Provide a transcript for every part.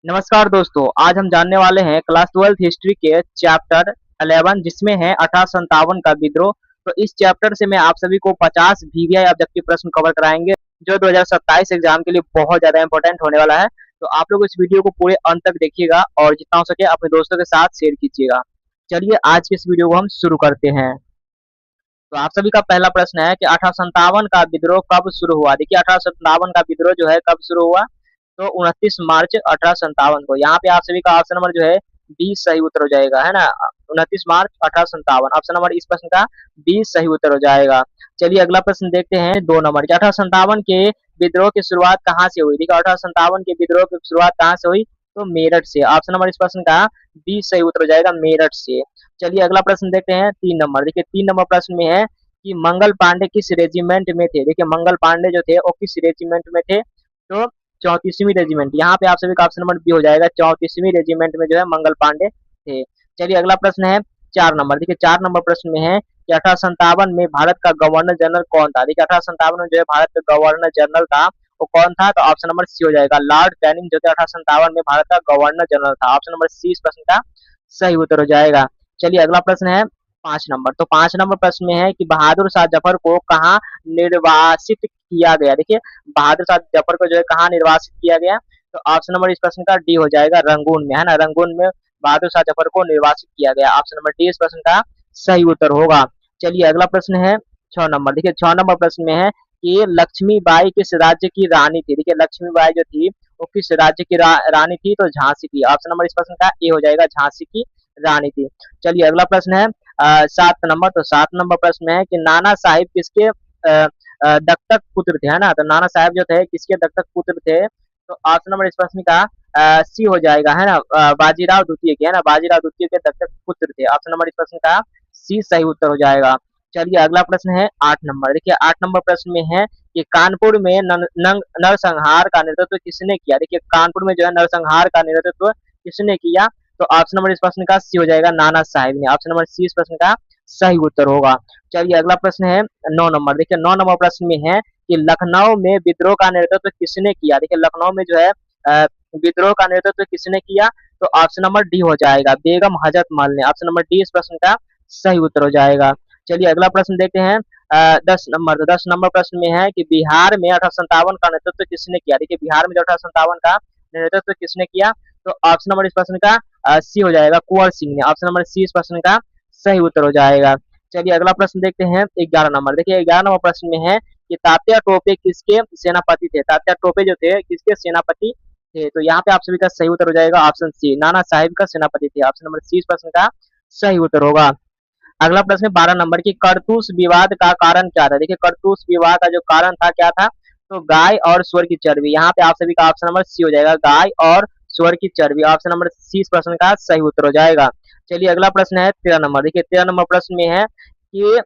नमस्कार दोस्तों, आज हम जानने वाले हैं क्लास 12th हिस्ट्री के चैप्टर 11 जिसमें है 1857 का विद्रोह। तो इस चैप्टर से मैं आप सभी को 50 वीवीआई ऑब्जेक्टिव प्रश्न कवर कराएंगे जो 2027 एग्जाम के लिए बहुत ज्यादा इंपॉर्टेंट होने वाला है। तो आप लोग इस वीडियो को पूरे अंत तक देखिएगा और जितना हो सके अपने दोस्तों के साथ शेयर कीजिएगा। चलिए आज के इस वीडियो को हम शुरू करते हैं। तो आप सभी का पहला प्रश्न है कि 1857 का विद्रोह कब शुरू हुआ। देखिए 1857 का विद्रोह जो है कब शुरू हुआ, तो 29 मार्च 1857 को। यहाँ पे आप सभी का ऑप्शन नंबर जो है बी सही उत्तर हो जाएगा, है ना। 29 मार्च 1857 ऑप्शन नंबर इस प्रश्न का बी सही उत्तर हो जाएगा। चलिए अगला प्रश्न देखते हैं 2 नंबर। 1857 के विद्रोह की शुरुआत कहाँ से हुई। देखिए 1857 के विद्रोह की शुरुआत कहाँ से हुई, तो मेरठ से। ऑप्शन नंबर इस प्रश्न का बी सही उत्तर हो जाएगा, मेरठ से। चलिए अगला प्रश्न देखते हैं 3 नंबर। देखिए 3 नंबर प्रश्न में है कि मंगल पांडे किस रेजिमेंट में थे। देखिए मंगल पांडे जो थे वो किस रेजिमेंट में थे, तो 34वीं रेजिमेंट। यहाँ पे आप सभी का ऑप्शन नंबर बी हो जाएगा, 34वीं रेजिमेंट में जो है मंगल पांडे थे। चलिए अगला प्रश्न है 4 नंबर। देखिए 4 नंबर प्रश्न में है कि 1857 में भारत का गवर्नर जनरल कौन था। देखिए 1857 में जो है भारत का गवर्नर जनरल था वो कौन था, तो ऑप्शन नंबर सी हो जाएगा, लॉर्ड कैनिंग जो थे 1857 में भारत का गवर्नर जनरल था। ऑप्शन नंबर सी इस प्रश्न का सही उत्तर हो जाएगा। चलिए अगला प्रश्न है 5 नंबर। तो 5 नंबर प्रश्न में है कि बहादुर शाह जफर को कहाँ निर्वासित किया गया। देखिए बहादुर शाह जफर को जो है कहाँ निर्वासित किया गया, तो ऑप्शन नंबर इस प्रश्न का डी हो जाएगा, रंगून में, है ना। रंगून में बहादुर शाह जफर को निर्वासित किया गया। ऑप्शन नंबर डी इस प्रश्न का सही उत्तर होगा। चलिए अगला प्रश्न है 6 नंबर। देखिए 6 नंबर प्रश्न में है कि लक्ष्मीबाई किस राज्य की रानी थी। देखिए लक्ष्मीबाई जो थी वो किस राज्य की रानी थी, तो झांसी की। ऑप्शन नंबर इस प्रश्न का ए हो जाएगा, झांसी की रानी थी। चलिए अगला प्रश्न है 7 नंबर। तो 7 नंबर प्रश्न में है कि नाना साहिब किसके दत्तक पुत्र थे, है ना। तो नाना साहब जो थे किसके दत्तक पुत्र थे, तो ऑप्शन नंबर इस प्रश्न का सी हो जाएगा, है ना। बाजीराव द्वितीय के, है ना, बाजीराव द्वितीय के दत्तक पुत्र थे। ऑप्शन नंबर इस प्रश्न का सी सही उत्तर हो जाएगा। चलिए अगला प्रश्न है 8 नंबर। देखिए 8 नंबर प्रश्न में है कि कानपुर में नरसंहार का नेतृत्व किसने किया। देखिए कानपुर में जो है नरसंहार का नेतृत्व किसने किया, तो ऑप्शन नंबर इस प्रश्न का सी हो जाएगा, नाना साहिब ने। ऑप्शन नंबर सी इस प्रश्न का सही उत्तर होगा। चलिए अगला प्रश्न है 9 नंबर। देखिए 9 नंबर प्रश्न में है कि लखनऊ में विद्रोह का नेतृत्व किसने किया। देखिए लखनऊ में जो है विद्रोह का नेतृत्व किसने किया, तो ऑप्शन नंबर डी हो जाएगा, बेगम हजरत महल ने। ऑप्शन नंबर डी इस प्रश्न का सही उत्तर हो जाएगा। चलिए अगला प्रश्न देखते हैं 10 नंबर। तो 10 नंबर प्रश्न में है कि बिहार में 1857 का नेतृत्व किसने किया। देखिए बिहार में जो 1857 का नेतृत्व किसने किया, तो ऑप्शन नंबर इस प्रश्न का सी हो जाएगा, कुंवर सिंह ने। ऑप्शन नंबर सी इस प्रश्न का सही उत्तर हो जाएगा। चलिए अगला प्रश्न देखते हैं 11 नंबर। देखिए 11 नंबर प्रश्न में है कि तात्या टोपे किसके सेनापति थे। तात्या टोपे जो थे किसके सेनापति थे, तो यहाँ पे आप सभी का सही उत्तर हो जाएगा, ऑप्शन सी, नाना साहिब का सेनापति थे। ऑप्शन नंबर सी इस प्रश्न का सही उत्तर होगा। अगला प्रश्न 12 नंबर की करतूस विवाद का कारण क्या था। देखिए करतूस विवाद का जो कारण था क्या था, तो गाय और सुअर की चर्बी। यहाँ पे आप सभी का ऑप्शन नंबर सी हो जाएगा, गाय और सुअर की चर्बी। ऑप्शन नंबर सी इस प्रश्न का सही उत्तर हो जाएगा। चलिए अगला प्रश्न है 13 नंबर। देखिए 13 नंबर प्रश्न में है कि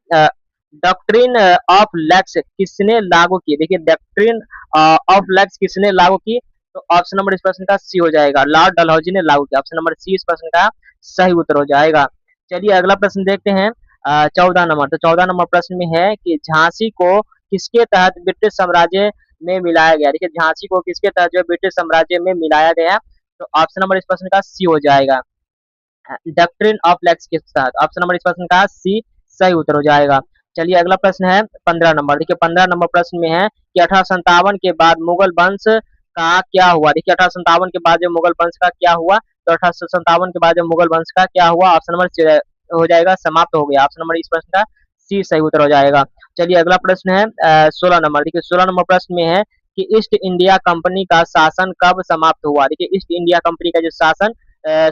डॉक्ट्रिन ऑफ लैक्स किसने लागू की। देखिए डॉक्ट्रिन ऑफ लैक्स किसने लागू की, तो ऑप्शन नंबर इस प्रश्न का सी हो जाएगा, लॉर्ड डलहौजी ने लागू किया। ऑप्शन नंबर सी इस प्रश्न का सही उत्तर हो जाएगा। चलिए अगला प्रश्न देखते हैं 14 नंबर। तो 14 नंबर प्रश्न में है कि झांसी को किसके तहत ब्रिटिश साम्राज्य में मिलाया गया। देखिए झांसी को किसके तहत जो ब्रिटिश साम्राज्य में मिलाया गया, तो ऑप्शन नंबर इस प्रश्न का सी हो जाएगा, डॉक्ट्रिन ऑफ लैक्स के तहत। ऑप्शन नंबर इस प्रश्न का सी सही उत्तर हो जाएगा। चलिए अगला प्रश्न है 15 नंबर। देखिए 15 नंबर प्रश्न में है कि 1857 के बाद मुगल वंश का क्या हुआ। देखिए 1857 के बाद जो मुगल वंश का क्या हुआ, तो 1857 के बाद जो मुगल वंश का क्या हुआ, ऑप्शन नंबर हो जाएगा, समाप्त हो गया। ऑप्शन नंबर इस प्रश्न का सी सही उत्तर हो जाएगा। चलिए अगला प्रश्न है 16 नंबर। देखिए 16 नंबर प्रश्न में है कि ईस्ट इंडिया कंपनी का शासन कब समाप्त हुआ। देखिए ईस्ट इंडिया कंपनी का जो शासन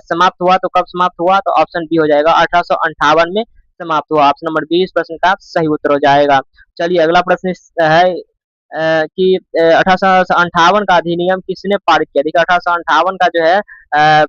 समाप्त हुआ, तो कब समाप्त हुआ, तो ऑप्शन बी हो जाएगा, 1858 में समाप्त हुआ। ऑप्शन नंबर बी इस प्रश्न का सही उत्तर हो जाएगा। चलिए अगला प्रश्न है कि 1858 का अधिनियम किसने पारित किया। देखिए 1858 का जो है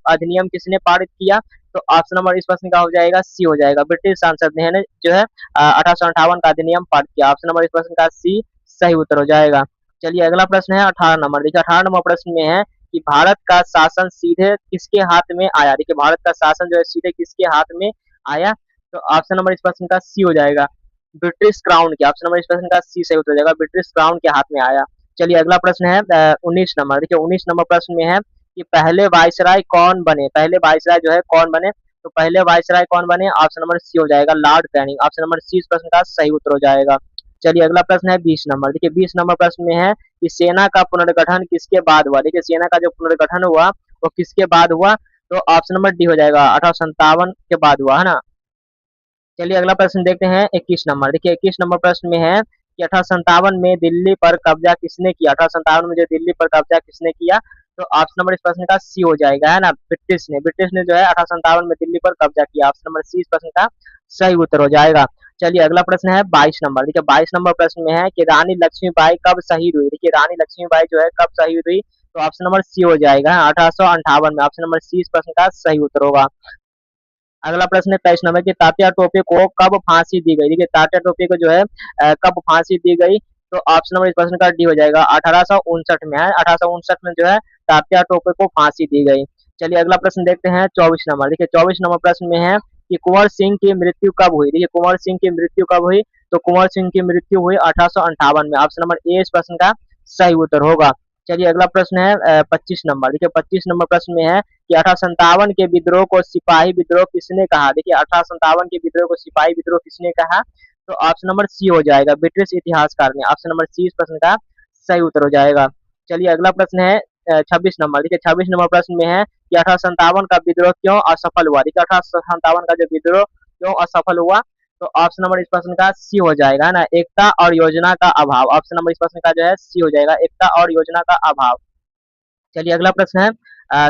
अधिनियम किसने पारित किया, तो ऑप्शन नंबर इस प्रश्न का हो जाएगा, सी हो जाएगा, ब्रिटिश संसद ने जो है 1858 का अधिनियम पारित किया। ऑप्शन नंबर इस प्रश्न का सी सही उत्तर हो जाएगा। चलिए अगला प्रश्न है 18 नंबर। देखिए 18 नंबर प्रश्न में है कि भारत का शासन सीधे किसके हाथ में आया। देखिए भारत का शासन जो है सीधे किसके हाथ में आया, तो ऑप्शन नंबर इस प्रश्न का सी हो जाएगा, ब्रिटिश क्राउन के। ऑप्शन नंबर इस प्रश्न का सी सही उत्तर हो जाएगा, ब्रिटिश क्राउन के हाथ में आया। चलिए अगला प्रश्न है 19 नंबर। देखिए 19 नंबर प्रश्न में है कि पहले वायसराय कौन बने, पहले वायसराय जो है कौन बने, तो पहले वायसराय कौन बने, ऑप्शन नंबर सी हो जाएगा Lord Canning. Option number c इस प्रश्न का सही उत्तर हो जाएगा। चलिए अगला प्रश्न है 20 नंबर। देखिए 20 नंबर प्रश्न में है कि सेना का पुनर्गठन किसके बाद हुआ। देखिए सेना का जो पुनर्गठन हुआ वो किसके बाद हुआ, तो ऑप्शन नंबर डी हो जाएगा 1857 के बाद हुआ, है ना। चलिए अगला प्रश्न देखते हैं 21 नंबर। देखिए 21 नंबर प्रश्न में है कि 1857 में दिल्ली पर कब्जा किसने किया, 1857 में जो दिल्ली पर कब्जा किसने किया, तो ऑप्शन नंबर इस प्रश्न का सी हो जाएगा, है ना, ब्रिटिश ने जो है 1857 में दिल्ली पर कब्जा किया। ऑप्शन नंबर सी इस प्रश्न का सही उत्तर हो जाएगा। चलिए अगला प्रश्न है 22 नंबर। देखिए 22 नंबर प्रश्न में है कि रानी लक्ष्मीबाई कब शहीद हुई। देखिए रानी लक्ष्मीबाई जो है कब शहीद हुई, तो ऑप्शन नंबर सी हो जाएगा 1858 में। ऑप्शन नंबर सी इस प्रश्न का सही उत्तर होगा। अगला प्रश्न है 23 नंबर की तात्या टोपे को कब फांसी दी गई। देखिए तात्या टोपे को जो है कब फांसी दी गई, तो ऑप्शन नंबर इस प्रश्न का डी हो जाएगा 1859 में, है 1859 में जो है तात्या टोपे को फांसी दी गई। चलिए अगला प्रश्न देखते हैं 24 नंबर। देखिए 24 नंबर प्रश्न में है कि कुंवर सिंह की मृत्यु कब हुई। देखिए कुंवर सिंह की मृत्यु कब हुई, तो कुंवर सिंह की मृत्यु हुई 1858 में। ऑप्शन नंबर ए इस प्रश्न का सही उत्तर होगा। चलिए अगला प्रश्न है 25 नंबर। देखिए 25 नंबर प्रश्न में है कि 1857 के विद्रोह को सिपाही विद्रोह किसने कहा। देखिए 1857 के विद्रोह को सिपाही विद्रोह किसने कहा, तो ऑप्शन नंबर सी हो जाएगा ब्रिटिश इतिहासकार ने। ऑप्शन नंबर सी इस प्रश्न का सही उत्तर हो जाएगा। चलिए अगला प्रश्न है 26 नंबर। देखिए 26 नंबर प्रश्न में है कि 1857 का विद्रोह क्यों असफल हुआ। देखिए 1857 का जो विद्रोह क्यों असफल हुआ, तो ऑप्शन नंबर इस प्रश्न का सी हो जाएगा, है ना, एकता और योजना का अभाव। ऑप्शन नंबर इस प्रश्न का जो है सी हो जाएगा, एकता और योजना का अभाव। चलिए अगला प्रश्न है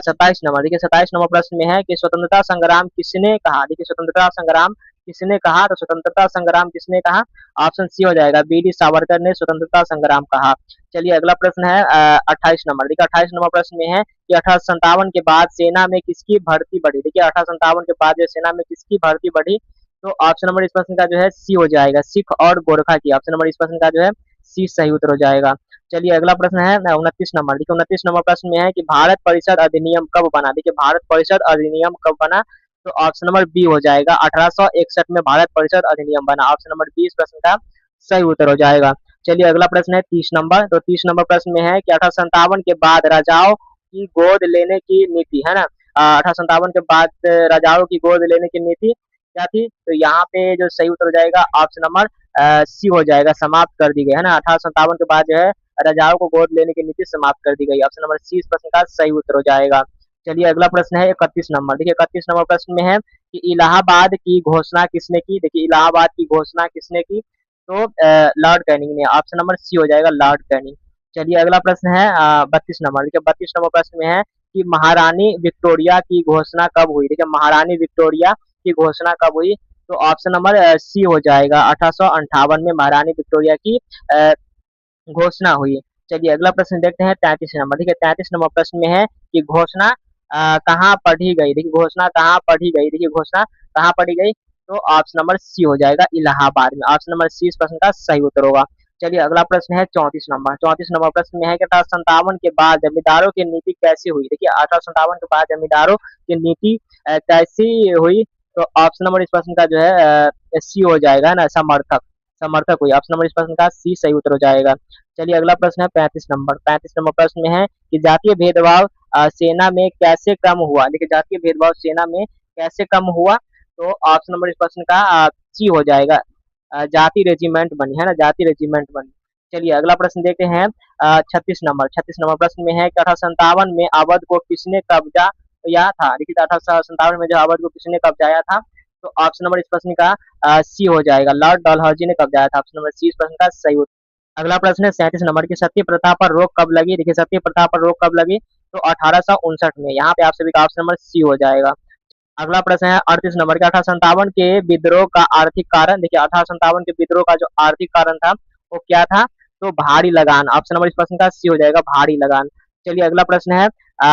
27 नंबर। देखिए 27 नंबर प्रश्न में है कि स्वतंत्रता संग्राम किसने कहा। देखिए स्वतंत्रता संग्राम किसने कहा, तो स्वतंत्रता संग्राम किसने कहा, ऑप्शन सी हो जाएगा बी डी सावरकर ने स्वतंत्रता संग्राम कहा। चलिए अगला प्रश्न है 28 नंबर। देखिए 28 नंबर प्रश्न में है कि 1857 के बाद सेना में किसकी भर्ती बढ़ी। देखिए 1857 के बाद जो सेना में किसकी भर्ती बढ़ी, तो ऑप्शन नंबर इस प्रश्न का जो है सी हो जाएगा सिख और गोरखा की। ऑप्शन नंबर इस प्रश्न का जो है सी सही उत्तर हो जाएगा। चलिए अगला प्रश्न है 29 नंबर। देखिए 29 नंबर प्रश्न में है कि भारत परिषद अधिनियम कब बना। देखिए भारत परिषद अधिनियम कब बना, तो ऑप्शन नंबर बी हो जाएगा 1861 में भारत परिषद अधिनियम बना। ऑप्शन नंबर बी इस प्रश्न का सही उत्तर हो जाएगा। चलिए अगला प्रश्न है 30 नंबर। तो 30 नंबर प्रश्न में है कि 1857 के बाद राजाओं की गोद लेने की नीति, है ना, 1857 के बाद राजाओं की गोद लेने की नीति क्या थी, तो यहाँ पे जो सही उत्तर हो जाएगा ऑप्शन नंबर सी हो जाएगा समाप्त कर दी गई, है ना। 1857 के बाद जो है राजाओं को गोद लेने की नीति समाप्त कर दी गई। ऑप्शन नंबर सी इस प्रश्न का सही उत्तर हो जाएगा। चलिए अगला प्रश्न है 31 नंबर। देखिए 31 नंबर प्रश्न में है कि इलाहाबाद की घोषणा किसने की। देखिए इलाहाबाद की घोषणा किसने की, तो लॉर्ड कैनिंग ने। ऑप्शन नंबर सी हो जाएगा लॉर्ड कैनिंग। चलिए अगला प्रश्न है 32 नंबर। देखिए 32 नंबर प्रश्न में है कि महारानी विक्टोरिया की घोषणा कब हुई। देखिए महारानी विक्टोरिया की घोषणा कब हुई, तो ऑप्शन नंबर सी हो जाएगा 1858 में महारानी विक्टोरिया की अ, घोषणा हुई। चलिए अगला प्रश्न देखते हैं 33 नंबर। देखिए 33 नंबर प्रश्न में है कि घोषणा कहाँ पढ़ी गई। देखिए घोषणा कहाँ पढ़ी गई, देखिए घोषणा कहाँ पढ़ी गई, तो ऑप्शन नंबर सी हो जाएगा इलाहाबाद में। ऑप्शन नंबर सी इस प्रश्न का सही उत्तर होगा। चलिए अगला प्रश्न है 34 नंबर। 34 नंबर प्रश्न में है कि 1857 के बाद जमींदारों की नीति कैसी हुई। देखिए 1857 के बाद जमींदारों की नीति कैसी हुई, तो ऑप्शन नंबर इस प्रश्न का जो है सी हो जाएगा ना, समर्थक समर्थक हुई। ऑप्शन नंबर इस प्रश्न का सी सही उत्तर हो जाएगा। चलिए अगला प्रश्न है 35 नंबर। 35 नंबर प्रश्न में है कि जातीय भेदभाव सेना में कैसे कम हुआ। देखिए जातीय भेदभाव सेना में कैसे कम हुआ, तो ऑप्शन नंबर इस प्रश्न का सी हो जाएगा जाति रेजिमेंट बनी, है ना, जाति रेजिमेंट बनी। चलिए अगला प्रश्न देखते हैं 36 नंबर। 36 नंबर प्रश्न में है कि 1857 में अवध को किसने कब्जा किया था। देखिए 1857 में जो अवध को किसने कब्जाया था, तो ऑप्शन नंबर इस प्रश्न का सी हो जाएगा लॉर्ड डलहौजी ने कब्जाया था। ऑप्शन नंबर सी इस प्रश्न का सही उत्तर। अगला प्रश्न है 37 नंबर की सती प्रथा पर रोक कब लगी। देखिए सती प्रथा पर रोक कब लगी, तो 1859 में। यहाँ पे आप सभी का ऑप्शन नंबर सी हो जाएगा। अगला प्रश्न है 38 नंबर का 1857 के विद्रोह का आर्थिक कारण। देखिए 1857 के विद्रोह का जो आर्थिक कारण था वो क्या था, तो भारी लगान। ऑप्शन नंबर इस प्रश्न का सी हो जाएगा भारी लगान। चलिए अगला प्रश्न है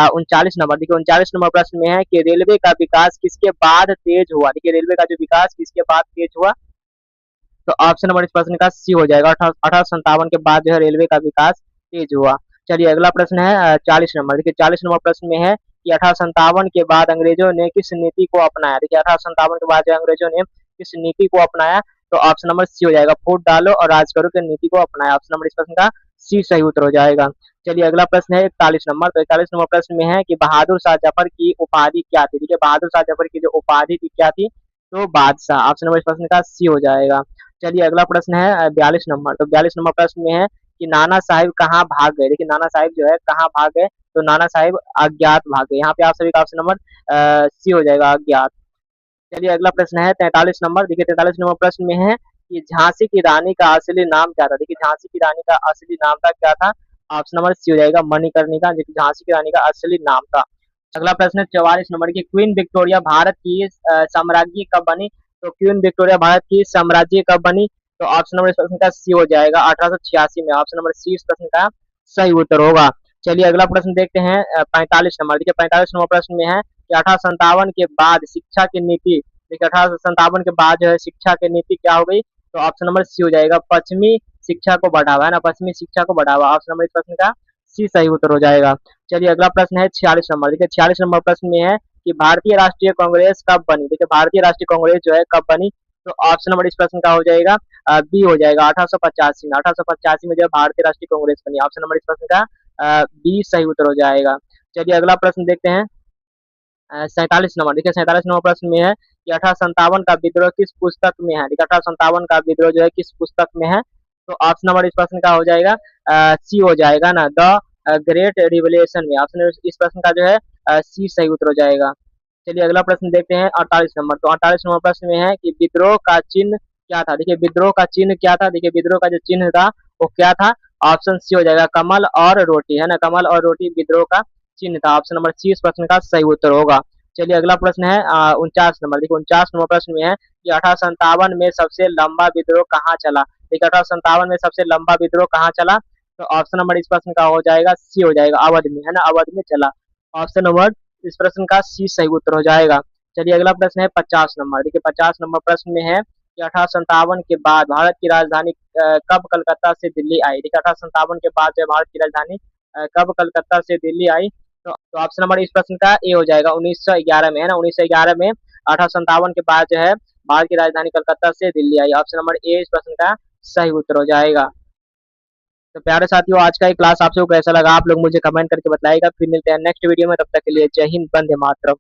39 नंबर। देखिए 39 नंबर प्रश्न में है कि रेलवे का विकास किसके बाद तेज हुआ। देखिए रेलवे का जो विकास किसके बाद तेज हुआ, तो ऑप्शन नंबर इस प्रश्न का सी हो जाएगा 1857 के बाद जो है रेलवे का विकास तेज हुआ। चलिए अगला प्रश्न है 40 नंबर। देखिए 40 नंबर प्रश्न में है कि 1857 के बाद अंग्रेजों ने किस नीति को अपनाया। देखिए 1857 के बाद जो अंग्रेजों ने किस नीति को अपनाया, तो ऑप्शन नंबर सी हो जाएगा फूट डालो और राज करो की नीति को अपनाया। ऑप्शन नंबर इस प्रश्न का सी सही उत्तर हो जाएगा। चलिए अगला प्रश्न है 41 नंबर। तो 41 नंबर प्रश्न में है कि बहादुर शाह जफर की उपाधि क्या थी? देखिए बहादुर शाह जफर की जो उपाधि थी क्या थी? तो बादशाह। ऑप्शन नंबर इस प्रश्न का सी हो जाएगा। चलिए अगला प्रश्न है 42 नंबर। तो 42 नंबर प्रश्न में है कि नाना साहिब कहाँ भाग गए? देखिए नाना साहिब जो है कहाँ भाग गए? तो नाना साहिब अज्ञात भाग गए। यहाँ पे आप सभी का ऑप्शन नंबर सी हो जाएगा, अज्ञात। चलिए अगला प्रश्न है 43 नंबर। देखिए 43 नंबर प्रश्न में है कि झांसी की रानी का असली नाम क्या था? देखिए झांसी की रानी का असली नाम था क्या था? ऑप्शन नंबर सी हो जाएगा, मणिकर्णिका, जो कि झांसी की रानी का असली नाम था। अगला प्रश्न है 44 नंबर की क्वीन विक्टोरिया भारत की साम्राज्य कब बनी? तो क्वीन विक्टोरिया भारत की साम्राज्य कब बनी? तो ऑप्शन नंबर इस प्रश्न का सी हो जाएगा, 1886 में। ऑप्शन नंबर सी इस प्रश्न का सही उत्तर होगा। चलिए अगला प्रश्न देखते हैं 45 नंबर। देखिए 45 नंबर प्रश्न में है कि 1857 के बाद शिक्षा की नीति, देखिए 1857 के बाद जो है शिक्षा की नीति क्या हो गई? तो ऑप्शन नंबर सी हो जाएगा, पश्चिमी शिक्षा को बढ़ावा, है ना, पश्चिमी शिक्षा को बढ़ावा। ऑप्शन नंबर इस प्रश्न का सी सही उत्तर हो जाएगा। चलिए अगला प्रश्न है 46 नंबर। देखिए 46 नंबर प्रश्न में है कि भारतीय राष्ट्रीय कांग्रेस कब बनी? देखिए भारतीय राष्ट्रीय कांग्रेस जो है कब बनी? तो ऑप्शन नंबर इस प्रश्न का हो जाएगा बी हो जाएगा, 1885 में। 1885 में जो है भारतीय राष्ट्रीय कांग्रेस बनी। ऑप्शन नंबर इस प्रश्न का बी सही उत्तर हो जाएगा। चलिए अगला प्रश्न देखते हैं 47 नंबर। देखिए 47 नंबर प्रश्न में है कि 1857 का विद्रोह किस पुस्तक में है? देखिए 1857 का विद्रोह जो है किस पुस्तक में है? तो ऑप्शन नंबर इस प्रश्न का हो जाएगा सी हो जाएगा ना, द ग्रेट रिवलेशन में। ऑप्शन इस प्रश्न का जो है सी सही उत्तर हो जाएगा। चलिए अगला प्रश्न देखते हैं 48 नंबर। तो 48 नंबर प्रश्न में है कि विद्रोह का चिन्ह क्या था? देखिए विद्रोह का चिन्ह क्या था? देखिए विद्रोह का जो चिन्ह था वो क्या था? ऑप्शन सी हो जाएगा, कमल और रोटी, है ना, कमल और रोटी विद्रोह का चिन्ह था। ऑप्शन नंबर सी इस प्रश्न का सही उत्तर होगा। चलिए अगला प्रश्न है 49 नंबर। देखिए 49 नंबर प्रश्न में है कि 1857 में सबसे लंबा विद्रोह कहाँ चला? देखिए 1857 में सबसे लंबा विद्रोह कहाँ चला? तो ऑप्शन नंबर इस प्रश्न का हो जाएगा सी हो जाएगा, अवध में, है ना, अवध में चला। ऑप्शन नंबर इस प्रश्न का सी सही उत्तर हो जाएगा। चलिए अगला प्रश्न है 50 नंबर। देखिए 50 नंबर प्रश्न में है कि 1857 के बाद भारत की राजधानी कब कलकत्ता से दिल्ली आई? देखिए 1857 के बाद जो है भारत की राजधानी कब कलकत्ता से दिल्ली आई? तो ऑप्शन नंबर इस प्रश्न का ए हो जाएगा, 1911 में, है ना, 1911 में 1857 के बाद जो है भारत की राजधानी कलकत्ता से दिल्ली आई। ऑप्शन नंबर ए इस प्रश्न का सही उत्तर हो जाएगा। तो प्यारे साथियों आज का ये क्लास आप सबको कैसा लगा आप लोग मुझे कमेंट करके बताइएगा। फिर मिलते हैं नेक्स्ट वीडियो में, तब तक के लिए जय हिंद, वंदे मातरम।